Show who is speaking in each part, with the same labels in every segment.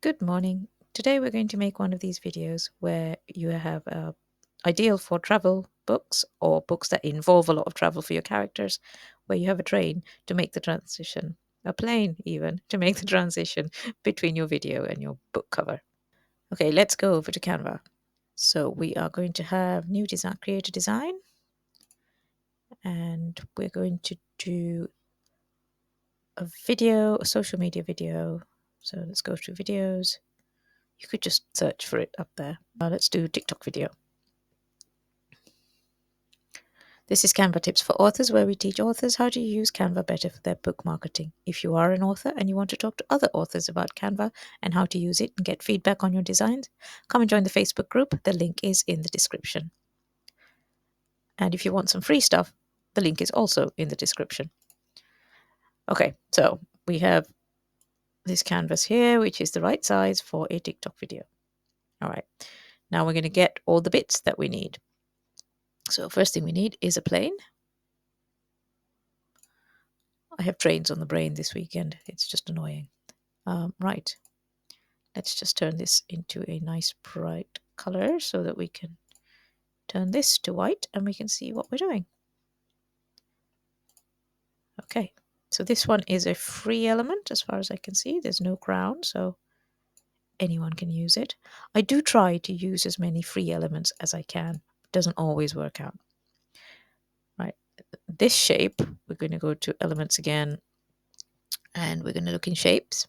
Speaker 1: Good morning. Today we're going to make one of these videos where you have ideal for travel books or books that involve a lot of travel for your characters, where you have a train to make the transition, a plane even to make the transition between your video and your book cover. Okay, let's go over to Canva. So we are going to have new design, create a design, and we're going to do a video, a social media video. So let's go to videos. You could just search for it up there. Let's do TikTok video. This is Canva Tips for Authors, where we teach authors how to use Canva better for their book marketing. If you are an author and you want to talk to other authors about Canva and how to use it and get feedback on your designs, come and join the Facebook group. The link is in the description. And if you want some free stuff, the link is also in the description. Okay, so we have this canvas here, which is the right size for a TikTok video. All right, now we're going to get all the bits that we need. So first thing we need is a plane. I have trains on the brain this weekend. It's just annoying. Right. Let's just turn this into a nice bright color so that we can turn this to white and we can see what we're doing. Okay. So this one is a free element as far as I can see. There's no crown, so anyone can use it. I do try to use as many free elements as I can. It doesn't always work out. Right. This shape, we're going to go to elements again and we're going to look in shapes.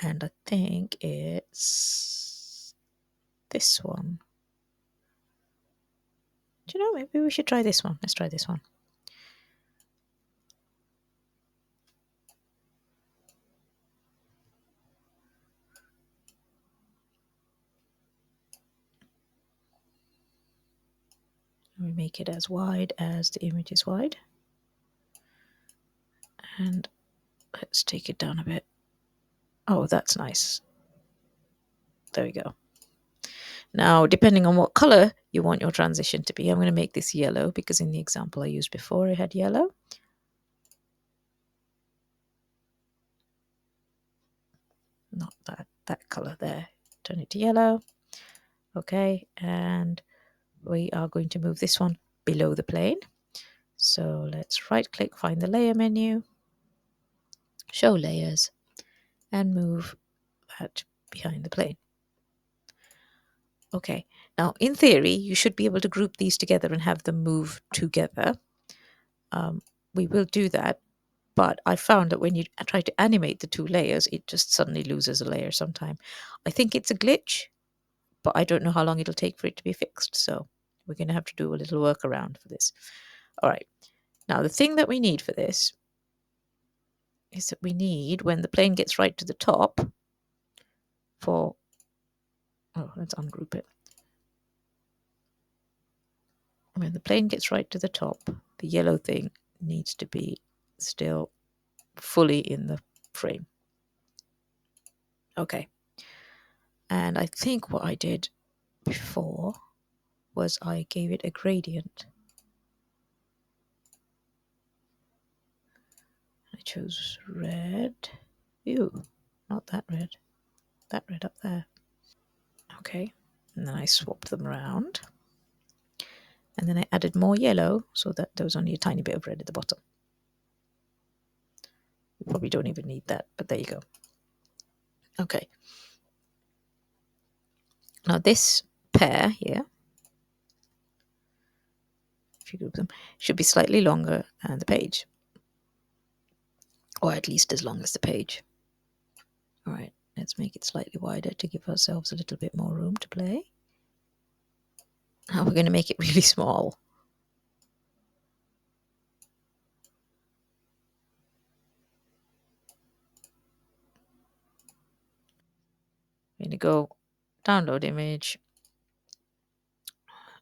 Speaker 1: And I think it's this one. Do you know, maybe we should try this one. Let's try this one. We make it as wide as the image is wide. And let's take it down a bit. Oh, that's nice. There we go. Now, depending on what color you want your transition to be, I'm going to make this yellow because in the example I used before, I had yellow. Not that color there. Turn it to yellow. Okay, and we are going to move this one below the plane. So let's right click, find the layer menu, show layers, and move that behind the plane. Okay, now in theory, you should be able to group these together and have them move together. We will do that, but I found that when you try to animate the two layers, it just suddenly loses a layer sometime. I think it's a glitch, but I don't know how long it'll take for it to be fixed. So we're going to have to do a little workaround for this. All right, now the thing that we need for this is that we need, when the plane gets right to the top, let's ungroup it. When the plane gets right to the top, the yellow thing needs to be still fully in the frame. Okay. And I think what I did before was I gave it a gradient. I chose red. Ew, not that red. That red up there. Okay. And then I swapped them around. And then I added more yellow so that there was only a tiny bit of red at the bottom. You probably don't even need that, but there you go. Okay. Now this pair here, if you group them, should be slightly longer than the page. Or at least as long as the page. All right, let's make it slightly wider to give ourselves a little bit more room to play. Now we're going to make it really small. I'm going to go download image.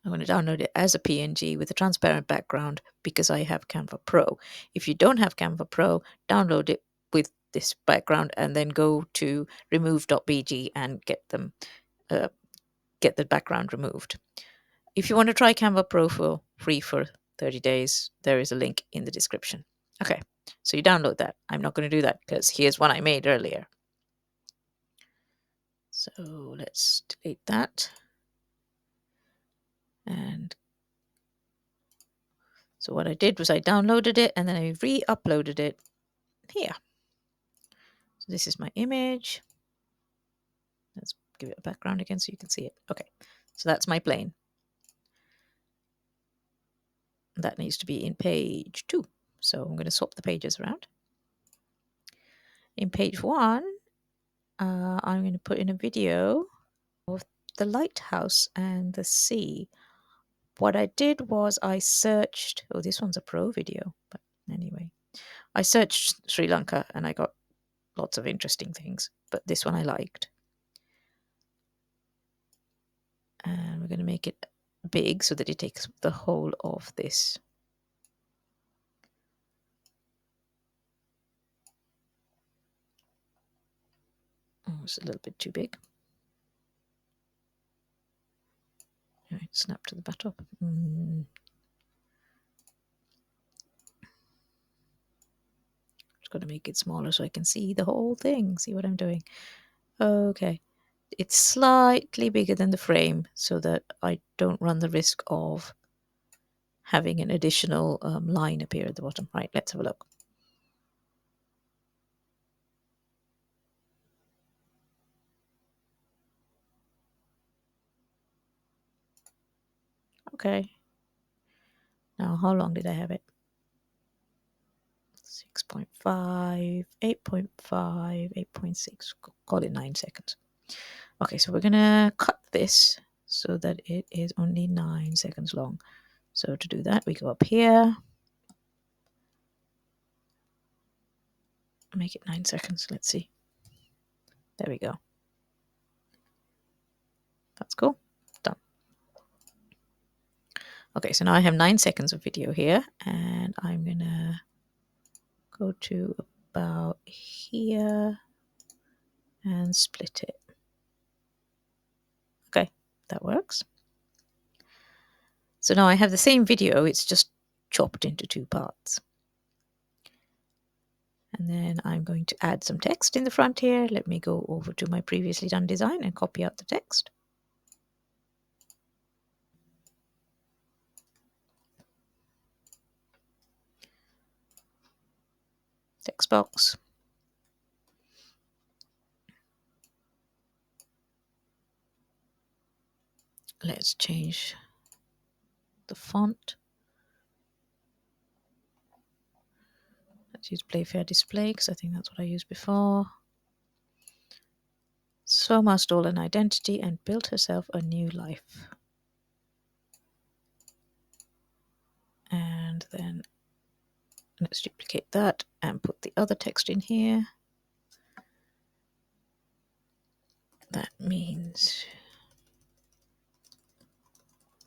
Speaker 1: I'm going to download it as a PNG with a transparent background because I have Canva Pro. If you don't have Canva Pro, download it with this background and then go to remove.bg and get the background removed. If you want to try Canva Pro for free for 30 days, there is a link in the description. Okay, So you download that. I'm not going to do that because here's one I made earlier. So let's delete that. And so what I did was I downloaded it and then I re-uploaded it here. So this is my image. Let's give it a background again so you can see it. Okay, so that's my plane. That needs to be in page 2. So I'm going to swap the pages around. In page 1, I'm going to put in a video of the lighthouse and the sea. What I did was I searched, oh, this one's a pro video, but anyway, I searched Sri Lanka and I got lots of interesting things, but this one I liked. And we're going to make it big so that it takes the whole of this. Oh, it's a little bit too big. Right, snap to the bottom. Just got to make it smaller so I can see the whole thing. See what I'm doing? Okay. It's slightly bigger than the frame so that I don't run the risk of having an additional line appear at the bottom. Right, let's have a look. Okay. Now, how long did I have it? 6.5, 8.5, 8.6. Call it 9 seconds. Okay, so we're going to cut this so that it is only 9 seconds long. So to do that, we go up here. Make it 9 seconds. Let's see. There we go. That's cool. Done. Okay, so now I have 9 seconds of video here, and I'm going to go to about here and split it. Okay, that works. So now I have the same video, it's just chopped into 2 parts. And then I'm going to add some text in the front here. Let me go over to my previously done design and copy out the text. Text box. Let's change the font. Let's use Playfair Display because I think that's what I used before. Soma stole an identity and built herself a new life. And then let's duplicate that and put the other text in here. That means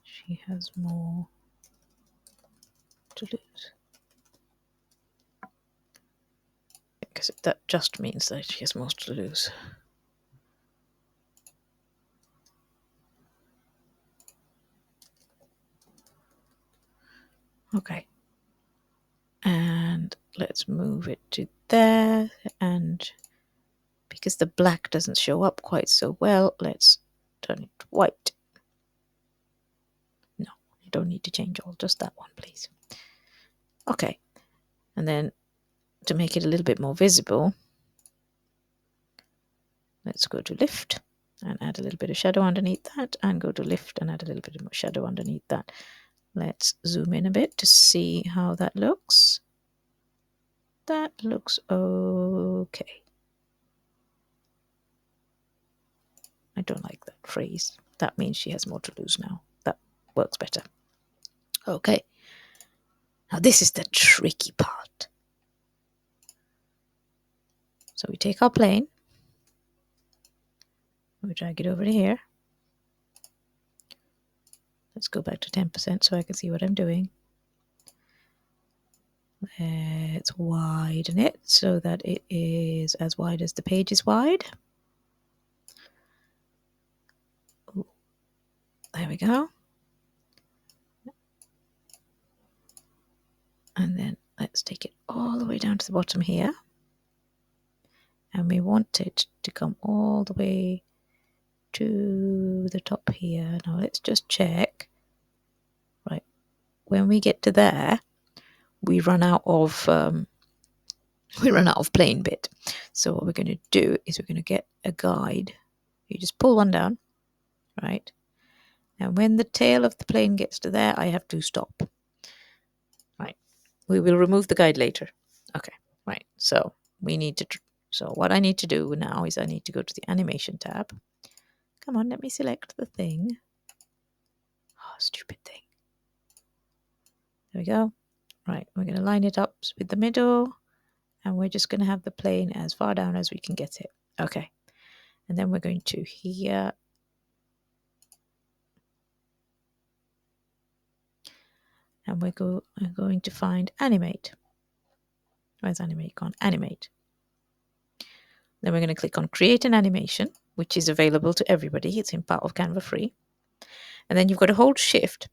Speaker 1: she has more to lose. Because that just means that she has more to lose. Okay. And let's move it to there. And because the black doesn't show up quite so well, let's turn it white. No, you don't need to change all, just that one, please. Okay. And then to make it a little bit more visible, let's go to lift and add a little bit of shadow underneath that, and go to lift and add a little bit of shadow underneath that. Let's zoom in a bit to see how that looks. That looks okay. I don't like that phrase. That means she has more to lose now. That works better. Okay. Now this is the tricky part. So we take our plane, we drag it over to here. Let's go back to 10% so I can see what I'm doing. Let's widen it so that it is as wide as the page is wide. Ooh, there we go. And then let's take it all the way down to the bottom here. And we want it to come all the way to the top here. Now let's just check. Right, when we get to there, we run out of plain bit. So what we're going to do is we're going to get a guide. You just pull one down, right? And when the tail of the plane gets to there, I have to stop. Right. We will remove the guide later. Okay. Right. So we need to. So what I need to do now is I need to go to the animation tab. Come on, let me select the thing. Oh, stupid thing. There we go. Right. We're going to line it up with the middle, and we're just going to have the plane as far down as we can get it. Okay. And then we're going to here. And we're going to find animate. Where's animate gone? Animate. Then we're going to click on create an animation, which is available to everybody. It's in part of Canva free. And then you've got to hold shift.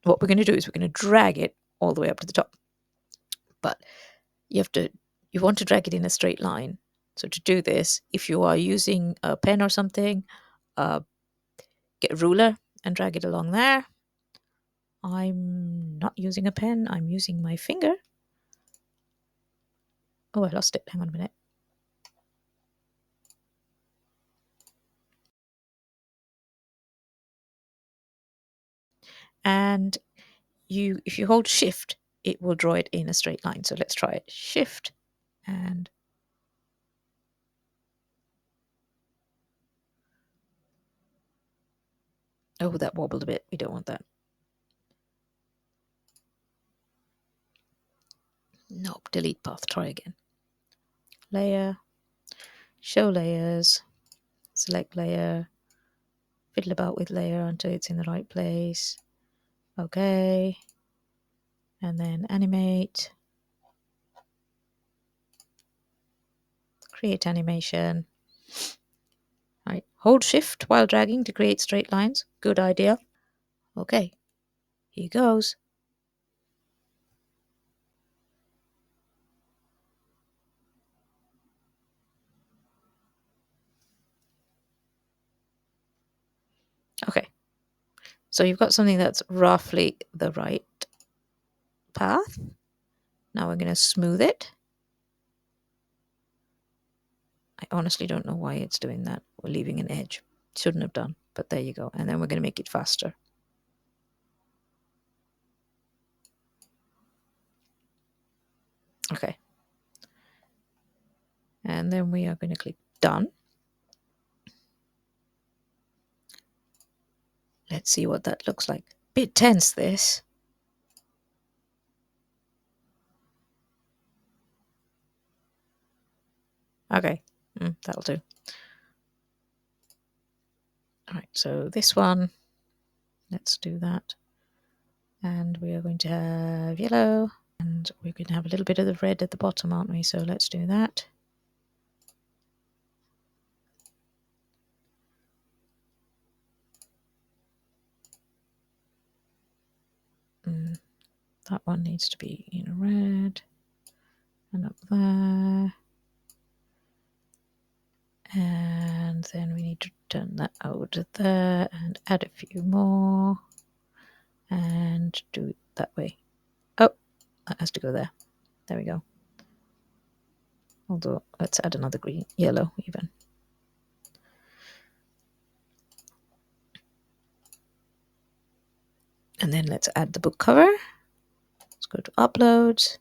Speaker 1: What we're going to do is we're going to drag it all the way up to the top. But you want to drag it in a straight line. So to do this, if you are using a pen or something, get a ruler and drag it along there. I'm not using a pen. I'm using my finger. Oh, I lost it. Hang on a minute. And if you hold shift, it will draw it in a straight line. So let's try it. Shift and oh, that wobbled a bit. We don't want that. Nope, delete path. Try again. Layer, show layers, select layer, fiddle about with layer until it's in the right place. Okay. And then animate. Create animation. Right. Hold shift while dragging to create straight lines. Good idea. Okay. Here goes. Okay. So you've got something that's roughly the right path. Now we're going to smooth it. I honestly don't know why it's doing that. We're leaving an edge. Shouldn't have done, but there you go. And then we're going to make it faster. Okay. And then we are going to click done. Let's see what that looks like. Bit tense, this. Okay, that'll do. All right, so this one, let's do that. And we are going to have yellow, and we're going to have a little bit of the red at the bottom, aren't we? So let's do that. That one needs to be in red, and up there. And then we need to turn that out there and add a few more and do it that way. Oh, that has to go there. There we go. Although let's add another green, yellow even. And then let's add the book cover. Let's go to uploads.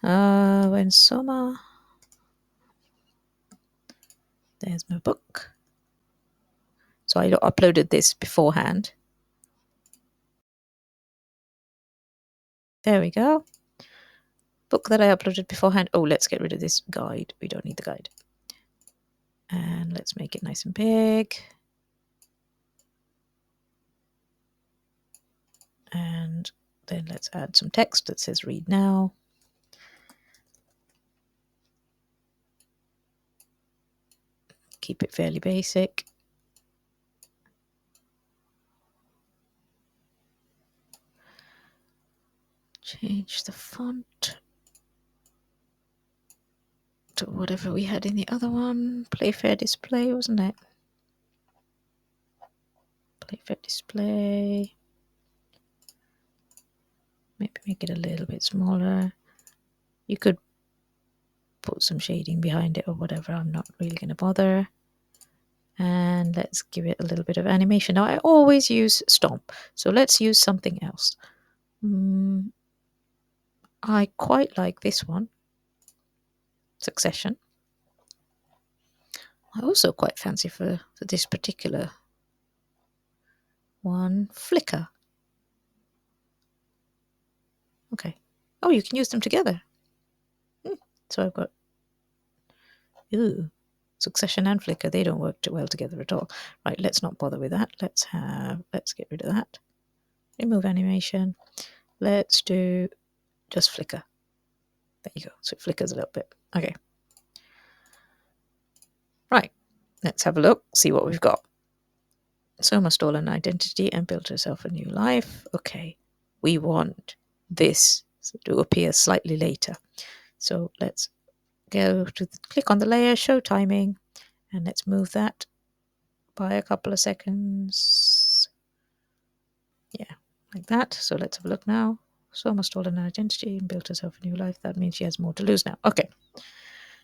Speaker 1: When summer. There's my book. So I uploaded this beforehand. There we go. Book that I uploaded beforehand. Oh, let's get rid of this guide. We don't need the guide. And let's make it nice and big. And then let's add some text that says read now. Keep it fairly basic. change the font to whatever we had in the other one. Playfair display, wasn't it? Playfair display. Maybe make it a little bit smaller. You could put some shading behind it or whatever. I'm not really going to bother. And let's give it a little bit of animation. Now, I always use Stomp, so let's use something else. I quite like this one, Succession. I also quite fancy for this particular one, Flicker. Okay. Oh, you can use them together. So I've got Succession and Flicker. They don't work too well together at all. Right, let's not bother with that. Let's get rid of that. Remove animation. Let's do just Flicker. There you go. So it flickers a little bit. Okay. Right. Let's have a look, see what we've got. Soma stole an identity and built herself a new life. Okay. We want this to appear slightly later. So let's go to click on the layer, show timing, and let's move that by a couple of seconds. Yeah, like that. So let's have a look now. Soma stole an identity and built herself a new life. That means she has more to lose now. Okay.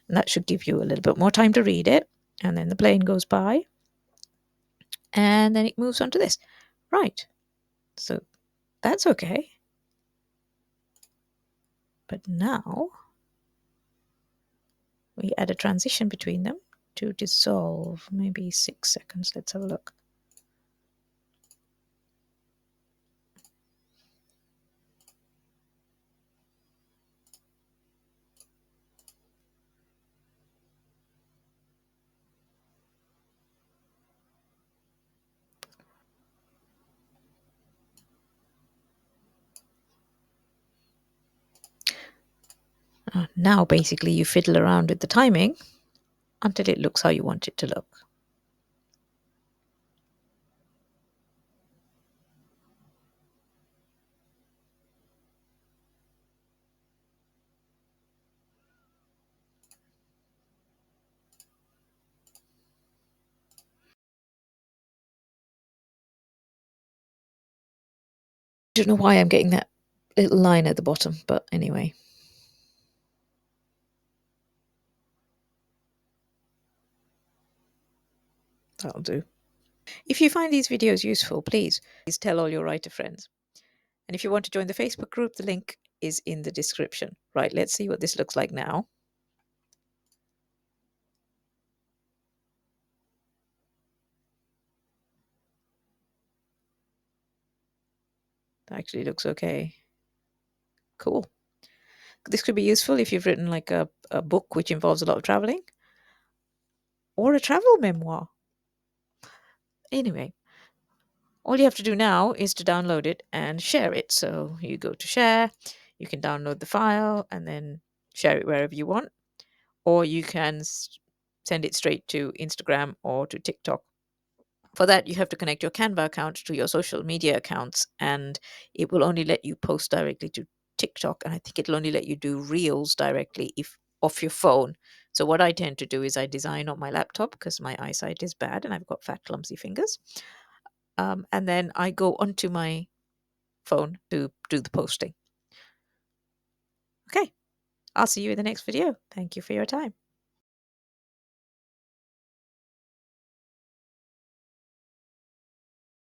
Speaker 1: And that should give you a little bit more time to read it. And then the plane goes by. And then it moves on to this. Right. So that's okay. But now we add a transition between them to dissolve. Maybe 6 seconds. Let's have a look. Now basically you fiddle around with the timing until it looks how you want it to look. I don't know why I'm getting that little line at the bottom, but anyway. That'll do. If you find these videos useful, please tell all your writer friends. And if you want to join the Facebook group, the link is in the description. Right, let's see what this looks like now. That actually looks okay. Cool. This could be useful if you've written like a book which involves a lot of traveling or a travel memoir. Anyway, all you have to do now is to download it and share it. So you go to share, you can download the file and then share it wherever you want, or you can send it straight to Instagram or to TikTok. For that, you have to connect your Canva account to your social media accounts, and it will only let you post directly to TikTok. And I think it'll only let you do reels directly if off your phone. So what I tend to do is I design on my laptop because my eyesight is bad and I've got fat, clumsy fingers. And then I go onto my phone to do the posting. Okay, I'll see you in the next video. Thank you for your time.